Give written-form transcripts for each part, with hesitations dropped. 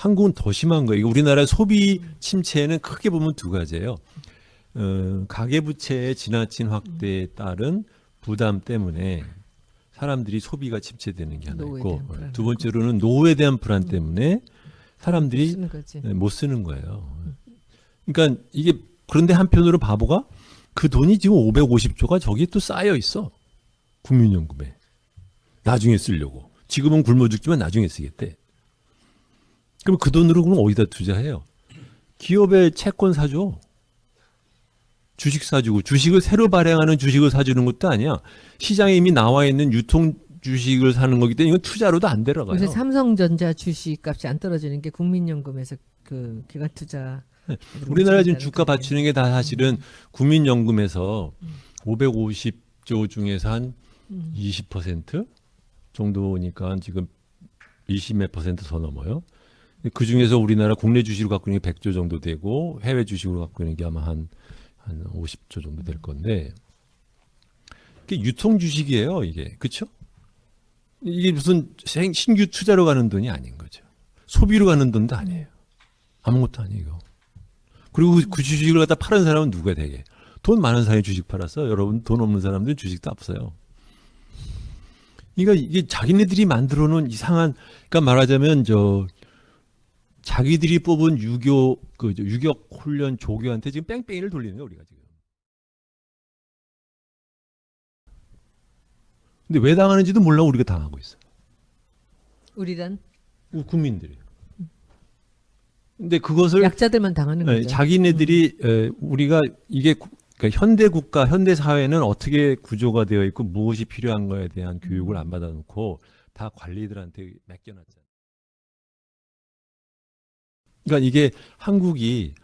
한국은 더 심한 거예요. 우리나라의 소비 침체는 크게 보면 두 가지예요. 가계부채의 지나친 확대에 따른 부담 때문에 사람들이 소비가 침체되는 게 하나 있고, 두 번째로는 노후에 대한 불안 때문에 사람들이 못 쓰는 거예요. 그러니까 이게, 그런데 한편으로 바보가 그 돈이 지금 550조가 저기 또 쌓여 있어. 국민연금에. 나중에 쓰려고. 지금은 굶어 죽지만 나중에 쓰겠대. 그럼 그 돈으로 그럼 어디다 투자해요? 기업에 채권 사줘. 주식 사주고, 주식을 새로 발행하는 주식을 사주는 것도 아니야. 시장에 이미 나와 있는 유통 주식을 사는 거기 때문에 이건 투자로도 안 들어가요. 요새 삼성전자 주식 값이 안 떨어지는 게 국민연금에서 그 기관 투자. 우리나라 지금 주가 받치는 게 다 사실은 국민연금에서 550조 중에서 한 20% 정도니까 지금 20몇 % 더 넘어요. 그 중에서 우리나라 국내 주식으로 갖고 있는 게 100조 정도 되고 해외 주식으로 갖고 있는 게 아마 한 50조 정도 될 건데, 이게 유통 주식이에요, 이게. 그렇죠? 이게 무슨 신규 투자로 가는 돈이 아닌 거죠. 소비로 가는 돈도 아니에요. 아무것도 아니에요. 그리고 그 주식을 갖다 파는 사람은 누가 되게? 돈 많은 사람이 주식 팔았어. 여러분 돈 없는 사람들은 주식도 없어요. 그러니까 이게 자기네들이 만들어 놓은 이상한, 그러니까 말하자면 자기들이 뽑은 유격 훈련 조교한테 지금 뺑뺑이를 돌리는 거예요, 우리가 지금. 근데 왜 당하는지도 몰라. 우리가 당하고 있어. 우리란 국민들이. 근데 그것을 약자들만 당하는 거죠. 자기네들이 우리가 이게 그러니까 현대 국가, 현대 사회는 어떻게 구조가 되어 있고 무엇이 필요한 거에 대한 교육을 안 받아놓고 다 관리들한테 맡겨놨잖아요. 그러니까 이게 한국이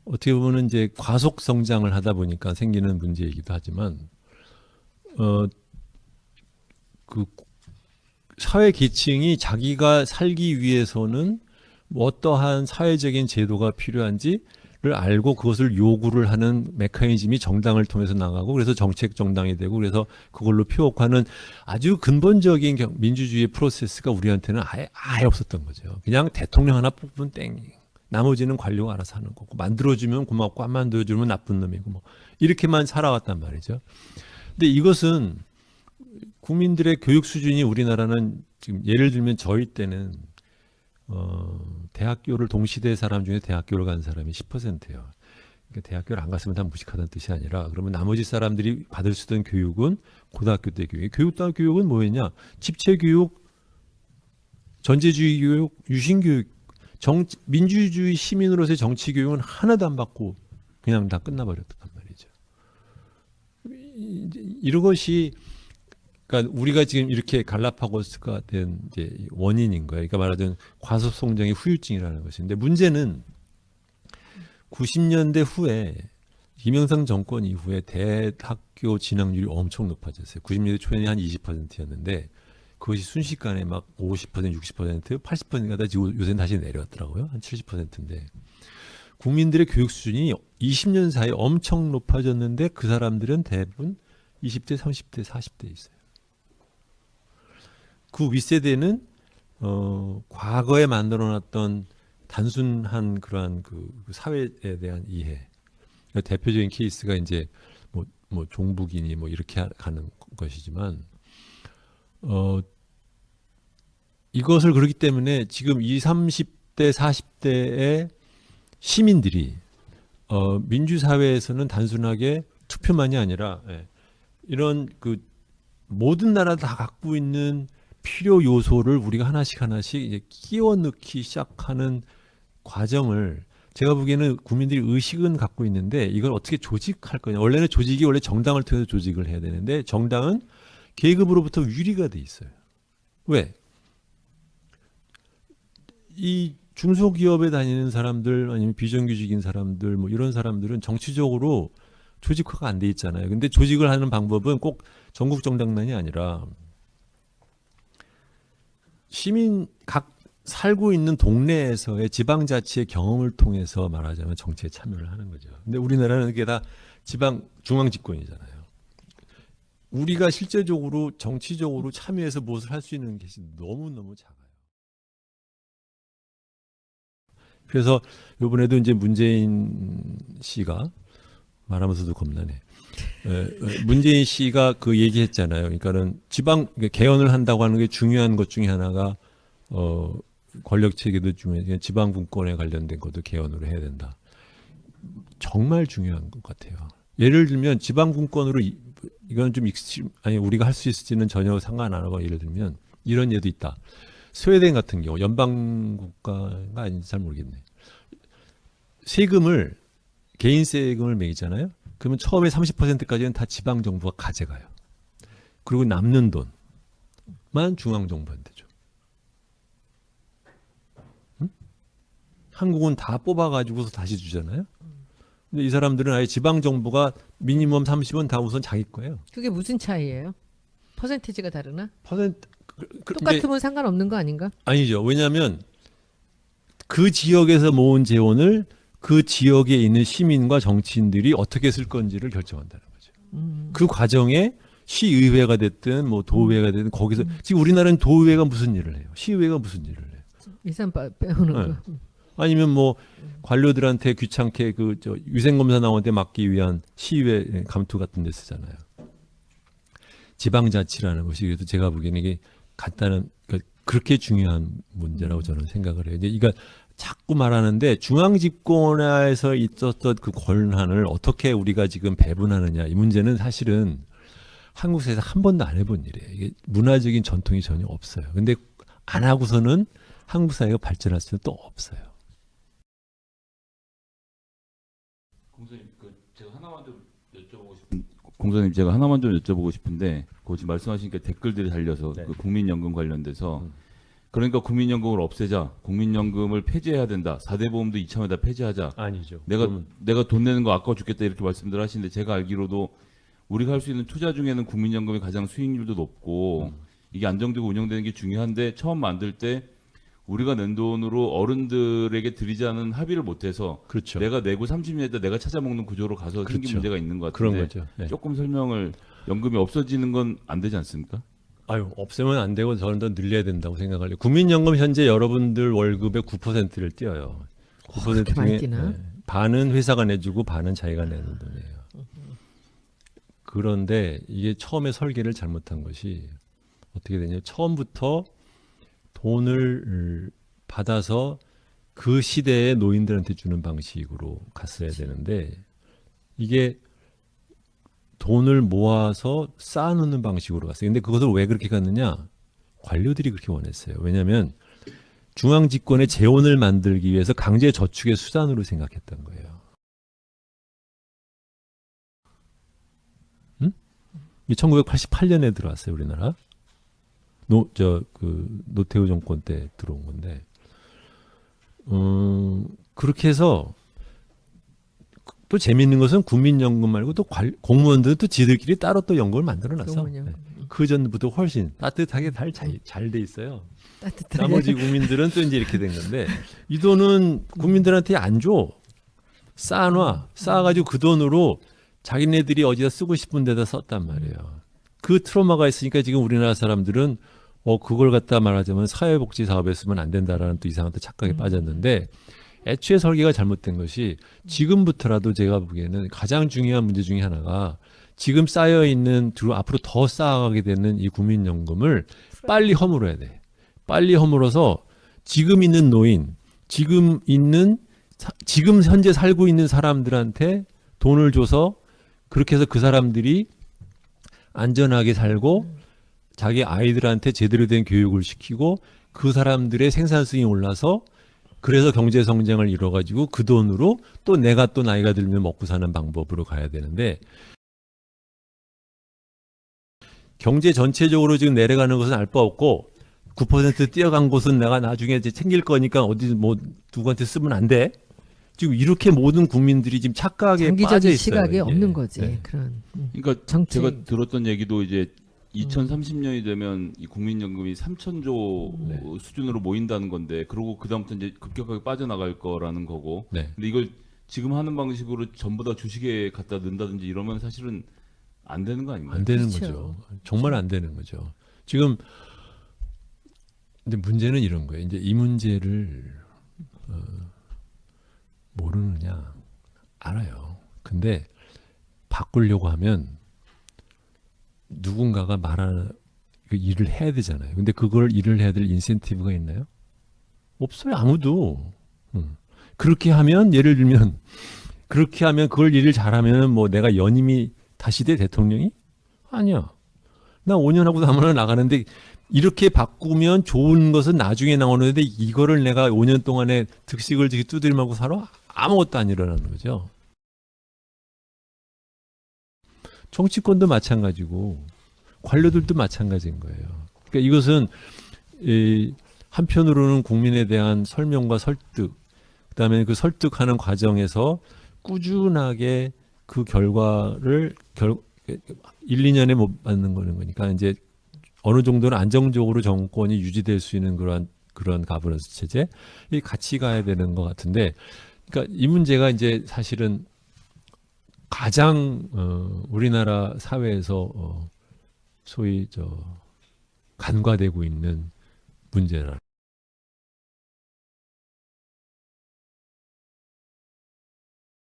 어떻게 보면 이제 과속 성장을 하다 보니까 생기는 문제이기도 하지만, 그 사회 계층이 자기가 살기 위해서는 뭐 어떠한 사회적인 제도가 필요한지를 알고 그것을 요구를 하는 메커니즘이 정당을 통해서 나가고, 그래서 정책 정당이 되고, 그래서 그걸로 표업하는 아주 근본적인 민주주의 프로세스가 우리한테는 아예 없었던 거죠. 그냥 대통령 하나 뽑으면 땡. 나머지는 관료가 알아서 하는 거고, 만들어주면 고맙고 안 만들어주면 나쁜 놈이고, 뭐 이렇게만 살아왔단 말이죠. 근데 이것은 국민들의 교육 수준이, 우리나라는 지금 예를 들면 저희 때는 대학교를 동시대 사람 중에 대학교를 간 사람이 10%예요. 그러니까 대학교를 안 갔으면 다 무식하다는 뜻이 아니라, 그러면 나머지 사람들이 받을 수 있던 교육은 고등학교 때 교육. 교육은 뭐였냐? 집체 교육, 전제주의 교육, 유신 교육, 민주주의 시민으로서의 정치 교육은 하나도 안 받고 그냥 다 끝나버렸단 말이죠. 이것이, 그러니까 우리가 지금 이렇게 갈라파고스가 된 이제 원인인 거예요. 그러니까 말하자면 과속 성장의 후유증이라는 것인데, 문제는 90년대 후에 김영삼 정권 이후에 대학교 진학률이 엄청 높아졌어요. 90년대 초에는 한 20%였는데 그것이 순식간에 막 50%, 60%, 80%가 지금 요새는 다시 내려왔더라고요. 한 70%인데 국민들의 교육 수준이 20년 사이에 엄청 높아졌는데 그 사람들은 대부분 20대, 30대, 40대에 있어요. 그 윗세대는 과거에 만들어놨던 단순한 그러한 그 사회에 대한 이해. 대표적인 케이스가 이제 뭐 종북이니 뭐 이렇게 가는 것이지만, 이것을 그렇기 때문에 지금 20, 30대, 40대의 시민들이 민주사회에서는 단순하게 투표만이 아니라, 이런 그 모든 나라 다 갖고 있는 필요 요소를 우리가 하나씩 이제 끼워 넣기 시작하는 과정을, 제가 보기에는 국민들이 의식은 갖고 있는데 이걸 어떻게 조직할 거냐. 원래는 조직이 원래 정당을 통해서 조직을 해야 되는데 정당은 계급으로부터 위리가 돼 있어요. 왜? 이 중소기업에 다니는 사람들, 아니면 비정규직인 사람들, 뭐 이런 사람들은 정치적으로 조직화가 안 돼 있잖아요. 근데 조직을 하는 방법은 꼭 전국 정당만이 아니라 시민 각 살고 있는 동네에서의 지방자치의 경험을 통해서 말하자면 정치에 참여를 하는 거죠. 근데 우리나라는 그게 다 중앙집권이잖아요. 우리가 실제적으로 정치적으로 참여해서 무엇을 할 수 있는 것이 너무너무 작아요. 그래서 이번에도 이제 문재인 씨가 말하면서도 겁나네. 문재인 씨가 그 얘기했잖아요. 그러니까는 지방 개헌을 한다고 하는 게 중요한 것 중에 하나가 권력 체계도 중요해. 지방 분권에 관련된 것도 개헌으로 해야 된다. 정말 중요한 것 같아요. 예를 들면 지방 분권으로 이건 좀 아니 우리가 할 수 있을지는 전혀 상관 안 하고 예를 들면 이런 예도 있다. 스웨덴 같은 경우 연방 국가가 아닌지 잘 모르겠네. 세금을 개인 세금을 매기잖아요. 그러면 처음에 30%까지는 다 지방 정부가 가져가요. 그리고 남는 돈만 중앙 정부한테 줘. 응? 한국은 다 뽑아가지고서 다시 주잖아요. 근데 이 사람들은 아예 지방 정부가 미니멈 30은 다 우선 자기 거예요. 그게 무슨 차이예요? 퍼센티지가 다르나? 퍼센트 똑같으면 상관없는 거 아닌가? 아니죠. 왜냐하면 그 지역에서 모은 재원을 그 지역에 있는 시민과 정치인들이 어떻게 쓸 건지를 결정한다는 거죠. 그 과정에 시의회가 됐든 뭐 도의회가 됐든 거기서 지금 우리나라는 도의회가 무슨 일을 해요? 시의회가 무슨 일을 해요? 예산 빼오는 네. 거. 아니면 뭐 관료들한테 귀찮게 그 저 위생검사 나온 데 맡기 위한 시의회 감투 같은 데 쓰잖아요. 지방자치라는 것이 그래도 제가 보기에는 이게 간단한 그렇게 중요한 문제라고 저는 생각을 해요. 그러니까 자꾸 말하는데 중앙 집권에서 있었던 그 권한을 어떻게 우리가 지금 배분하느냐 이 문제는 사실은 한국 사회에서 한 번도 안 해본 일이에요. 이게 문화적인 전통이 전혀 없어요. 근데 안 하고서는 한국 사회가 발전할 수는 또 없어요. 공사님, 공사님 제가 하나만 좀 여쭤보고 싶은데, 그 지금 말씀하시니까 댓글들이 달려서 네. 그 국민연금 관련돼서 그러니까 국민연금을 없애자, 국민연금을 폐지해야 된다, 4대 보험도 이참에 다 폐지하자. 아니죠. 내가 돈 내는 거 아까워 죽겠다 이렇게 말씀들 하시는데 제가 알기로도 우리가 할 수 있는 투자 중에는 국민연금이 가장 수익률도 높고 이게 안정되고 운영되는 게 중요한데 처음 만들 때 우리가 낸 돈으로 어른들에게 드리자는 합의를 못해서 그렇죠. 내가 내고 30년 있다 내가 찾아먹는 구조로 가서 생긴 그렇죠. 문제가 있는 것 그런 같은데 거죠. 네. 조금 설명을 연금이 없어지는 건 안 되지 않습니까? 아유, 없애면 안 되고 저는 더 늘려야 된다고 생각해요. 국민연금 현재 여러분들 월급의 9%를 떼어요. 9% 그렇게 많이 중에 떼나? 반은 회사가 내주고 반은 자기가 내는 돈이에요. 그런데 이게 처음에 설계를 잘못한 것이 어떻게 되냐? 처음부터 돈을 받아서 그 시대의 노인들한테 주는 방식으로 갔어야 되는데 이게 돈을 모아서 쌓아놓는 방식으로 갔어요. 근데 그것을 왜 그렇게 갔느냐? 관료들이 그렇게 원했어요. 왜냐하면 중앙 집권의 재원을 만들기 위해서 강제 저축의 수단으로 생각했던 거예요. 응? 1988년에 들어왔어요, 우리나라. 노태우 정권 때 들어온 건데, 그렇게 해서 또 재미있는 것은 국민연금 말고 또 공무원들은 또 지들끼리 따로 또 연금을 만들어놨어. 공무원연금. 그 전부터 훨씬 따뜻하게 잘 돼 있어요. 따뜻하게. 나머지 국민들은 또 이제 이렇게 된 건데 이 돈은 국민들한테 안 줘. 쌓아가지고 그 돈으로 자기네들이 어디다 쓰고 싶은 데다 썼단 말이에요. 그 트라우마가 있으니까 지금 우리나라 사람들은 그걸 갖다 말하자면 사회복지 사업에 쓰면 안 된다라는 또 이상한 또 착각에 빠졌는데 애초에 설계가 잘못된 것이 지금부터라도 제가 보기에는 가장 중요한 문제 중에 하나가 지금 쌓여있는 앞으로 더 쌓아가게 되는 이 국민연금을 빨리 허물어야 돼. 빨리 허물어서 지금 있는 노인, 지금 현재 살고 있는 사람들한테 돈을 줘서 그렇게 해서 그 사람들이 안전하게 살고 자기 아이들한테 제대로 된 교육을 시키고 그 사람들의 생산성이 올라서 그래서 경제 성장을 이뤄가지고 그 돈으로 또 내가 또 나이가 들면 먹고 사는 방법으로 가야 되는데 경제 전체적으로 지금 내려가는 것은 알 바 없고 9% 뛰어간 곳은 내가 나중에 이제 챙길 거니까 어디 뭐 누구한테 쓰면 안 돼. 지금 이렇게 모든 국민들이 지금 착각에 빠져 장기적인 있어요. 시각이 이게. 없는 거지. 네. 그런. 그러니까 정책. 제가 들었던 얘기도 이제 2030년이 되면 이 국민연금이 3,000조 수준으로 모인다는 건데, 그러고 그다음부터 이제 급격하게 빠져나갈 거라는 거고. 네. 근데 이걸 지금 하는 방식으로 전부 다 주식에 갖다 넣는다든지 이러면 사실은 안 되는 거 아닌가요? 안 되는 그렇죠. 거죠. 정말 안 되는 거죠. 지금 근데 문제는 이런 거예요. 이제 이 문제를 알아요. 근데 바꾸려고 하면 누군가가 말하는 그 일을 해야 되잖아요. 근데 그걸 일을 해야 될 인센티브가 있나요? 없어요. 아무도. 그렇게 하면 예를 들면 그렇게 하면 그걸 일을 잘하면 뭐 내가 연임이 다시 돼 대통령이? 아니야. 나 5년 하고 다음에 나가는데 이렇게 바꾸면 좋은 것은 나중에 나오는데 이거를 내가 5년 동안에 득식을 지금 두드리면고 살아? 아무것도 안 일어나는 거죠. 정치권도 마찬가지고 관료들도 마찬가지인 거예요. 그러니까 이것은 한편으로는 국민에 대한 설명과 설득, 그다음에 그 설득하는 과정에서 꾸준하게 그 결과를 1, 2년에 못 받는 거니까 이제 어느 정도는 안정적으로 정권이 유지될 수 있는 그런 가버넌스 체제 이 같이 가야 되는 것 같은데, 그러니까 이 문제가 이제 사실은 가장 우리나라 사회에서 소위 간과되고 있는 문제라.